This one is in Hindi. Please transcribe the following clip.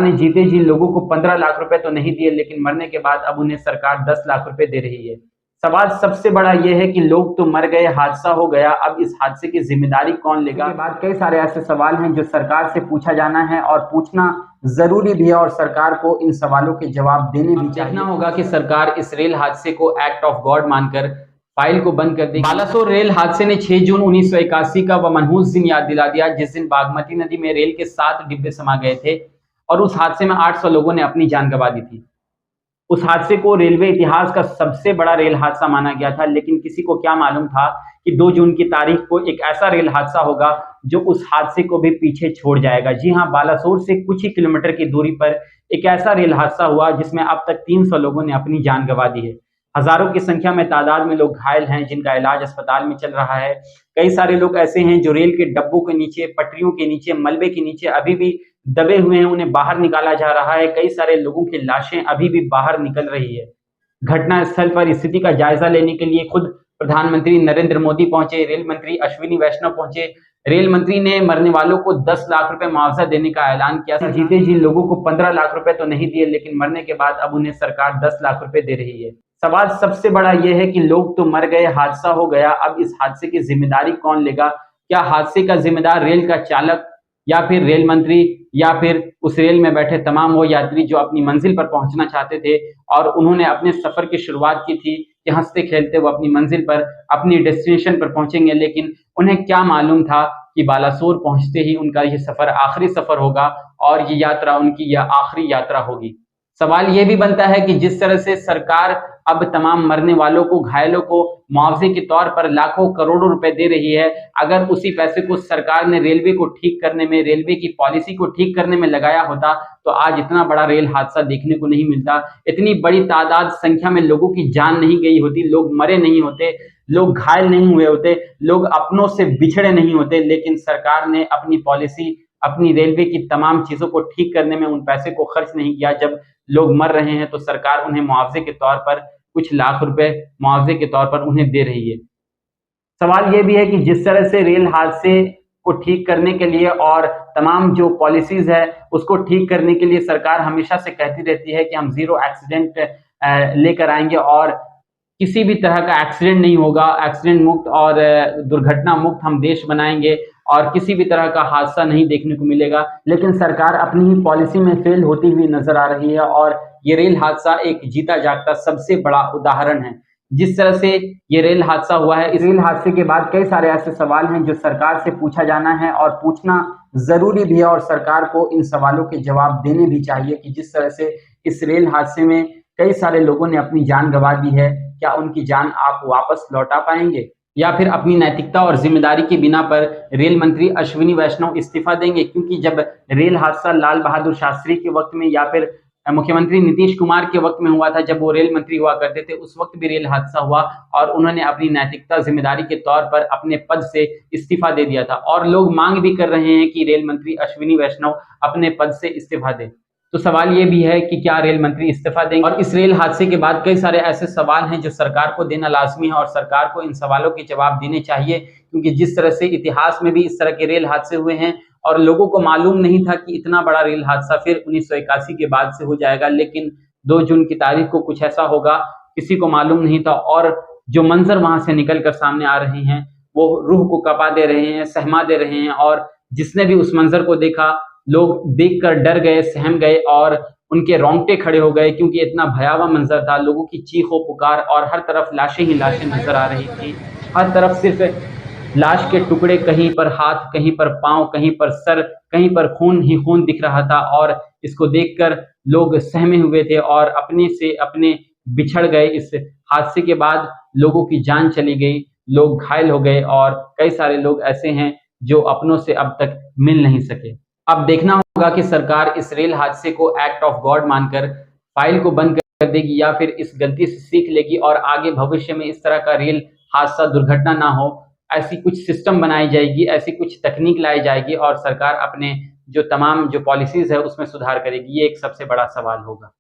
ने जीते जी लोगों को 15 लाख रुपए तो नहीं दिए, लेकिन मरने के बाद अब उन्हें सरकार 10 लाख रुपए दे रही है। सवाल सबसे बड़ा यह है कि लोग तो मर गए, हादसा हो गया, अब इस हादसे की जिम्मेदारी कौन लेगा? इसके बाद कई सारे ऐसे सवाल हैं जो सरकार से पूछा जाना है और पूछना जरूरी भी है, और सरकार को इन सवालों के जवाब देने भी चाहिए। देखना होगा कि सरकार इस रेल हादसे को एक्ट ऑफ गॉड मानकर फाइल को बंद कर देगी। बालासोर रेल हादसे ने 6 जून 1981 का वह मनहूस दिन याद दिला दिया, जिस दिन बागमती नदी में रेल के 7 डिब्बे समा गए थे और उस हादसे में 800 लोगों ने अपनी जान गंवा दी थी। उस हादसे को रेलवे इतिहास का सबसे बड़ा रेल हादसा माना गया था, लेकिन किसी को क्या मालूम था कि 2 जून की तारीख को एक ऐसा रेल हादसा होगा जो उस हादसे को भी पीछे छोड़ जाएगा। जी हां, बालासोर से कुछ ही किलोमीटर की दूरी पर एक ऐसा रेल हादसा हुआ जिसमें अब तक 300 लोगों ने अपनी जान गंवा दी है। हजारों की संख्या में तादाद में लोग घायल हैं, जिनका इलाज अस्पताल में चल रहा है। कई सारे लोग ऐसे हैं जो रेल के डब्बों के नीचे, पटरियों के नीचे, मलबे के नीचे अभी भी दबे हुए हैं, उन्हें बाहर निकाला जा रहा है। कई सारे लोगों की लाशें अभी भी बाहर निकल रही है। घटना स्थल पर स्थिति का जायजा लेने के लिए खुद प्रधानमंत्री नरेंद्र मोदी पहुंचे, रेल मंत्री अश्विनी वैष्णव पहुंचे। रेल मंत्री ने मरने वालों को 10 लाख रुपए मुआवजा देने का ऐलान किया था। जीते जी लोगों को 15 लाख रुपए तो नहीं दिए, लेकिन मरने के बाद अब उन्हें सरकार 10 लाख रुपए दे रही है। सवाल सबसे बड़ा यह है कि लोग तो मर गए, हादसा हो गया, अब इस हादसे की जिम्मेदारी कौन लेगा? क्या हादसे का जिम्मेदार रेल का चालक, या फिर रेल मंत्री, या फिर उस रेल में बैठे तमाम वो यात्री जो अपनी मंजिल पर पहुंचना चाहते थे और उन्होंने अपने सफर की शुरुआत की थी कि हंसते खेलते वो अपनी मंजिल पर, अपनी डेस्टिनेशन पर पहुंचेंगे, लेकिन उन्हें क्या मालूम था कि बालासोर पहुंचते ही उनका ये सफर आखिरी सफर होगा और ये यात्रा उनकी यह आखिरी यात्रा होगी। सवाल ये भी बनता है कि जिस तरह से सरकार अब तमाम मरने वालों को, घायलों को मुआवजे के तौर पर लाखों करोड़ों रुपए दे रही है, अगर उसी पैसे को सरकार ने रेलवे को ठीक करने में, रेलवे की पॉलिसी को ठीक करने में लगाया होता तो आज इतना बड़ा रेल हादसा देखने को नहीं मिलता, इतनी बड़ी तादाद संख्या में लोगों की जान नहीं गई होती, लोग मरे नहीं होते, लोग घायल नहीं हुए होते, लोग अपनों से बिछड़े नहीं होते। लेकिन सरकार ने अपनी पॉलिसी, अपनी रेलवे की तमाम चीजों को ठीक करने में उन पैसे को खर्च नहीं किया। जब लोग मर रहे हैं तो सरकार उन्हें मुआवजे के तौर पर कुछ लाख रुपए मुआवजे के तौर पर उन्हें दे रही है। सवाल यह भी है कि जिस तरह से रेल हादसे को ठीक करने के लिए और तमाम जो पॉलिसीज है उसको ठीक करने के लिए सरकार हमेशा से कहती रहती है कि हम जीरो एक्सीडेंट लेकर आएंगे और किसी भी तरह का एक्सीडेंट नहीं होगा, एक्सीडेंट मुक्त और दुर्घटना मुक्त हम देश बनाएंगे और किसी भी तरह का हादसा नहीं देखने को मिलेगा। लेकिन सरकार अपनी ही पॉलिसी में फेल होती हुई नजर आ रही है और ये रेल हादसा एक जीता जागता सबसे बड़ा उदाहरण है। जिस तरह से ये रेल हादसा हुआ है, इस रेल हादसे के बाद कई सारे ऐसे सवाल हैं जो सरकार से पूछा जाना है और पूछना जरूरी भी है, और सरकार को इन सवालों के जवाब देने भी चाहिए कि जिस तरह से इस रेल हादसे में कई सारे लोगों ने अपनी जान गंवा दी है, क्या उनकी जान आप वापस लौटा पाएंगे, या फिर अपनी नैतिकता और जिम्मेदारी की बिना पर रेल मंत्री अश्विनी वैष्णव इस्तीफा देंगे? क्योंकि जब रेल हादसा लाल बहादुर शास्त्री के वक्त में या फिर मुख्यमंत्री नीतीश कुमार के वक्त में हुआ था, जब वो रेल मंत्री हुआ करते थे, उस वक्त भी रेल हादसा हुआ और उन्होंने अपनी नैतिकता, जिम्मेदारी के तौर पर अपने पद से इस्तीफा दे दिया था और लोग मांग भी कर रहे हैं कि रेल मंत्री अश्विनी वैष्णव अपने पद से इस्तीफा दें। तो सवाल ये भी है कि क्या रेल मंत्री इस्तीफा देंगे? और इस रेल हादसे के बाद कई सारे ऐसे सवाल हैं जो सरकार को देना लाजमी है और सरकार को इन सवालों के जवाब देने चाहिए, क्योंकि जिस तरह से इतिहास में भी इस तरह के रेल हादसे हुए हैं और लोगों को मालूम नहीं था कि इतना बड़ा रेल हादसा फिर 1981 के बाद से हो जाएगा, लेकिन 2 जून की तारीख को कुछ ऐसा होगा, किसी को मालूम नहीं था। और जो मंजर वहां से निकल कर सामने आ रहे हैं वो रूह को कपा दे रहे हैं, सहमा दे रहे हैं, और जिसने भी उस मंजर को देखा, लोग देखकर डर गए, सहम गए और उनके रोंगटे खड़े हो गए, क्योंकि इतना भयावह मंजर था। लोगों की चीखों पुकार और हर तरफ लाशें ही लाशें नजर आ रही थी, हर तरफ सिर्फ लाश के टुकड़े, कहीं पर हाथ, कहीं पर पांव, कहीं पर सर, कहीं पर खून ही खून दिख रहा था। और इसको देखकर लोग सहमे हुए थे और अपने से अपने बिछड़ गए। इस हादसे के बाद लोगों की जान चली गई, लोग घायल हो गए और कई सारे लोग ऐसे हैं जो अपनों से अब तक मिल नहीं सके। अब देखना होगा कि सरकार इस रेल हादसे को एक्ट ऑफ गॉड मानकर फाइल को बंद कर देगी या फिर इस गलती से सीख लेगी और आगे भविष्य में इस तरह का रेल हादसा, दुर्घटना ना हो, ऐसी कुछ सिस्टम बनाई जाएगी, ऐसी कुछ तकनीक लाई जाएगी और सरकार अपने जो तमाम जो पॉलिसीज है उसमें सुधार करेगी। ये एक सबसे बड़ा सवाल होगा।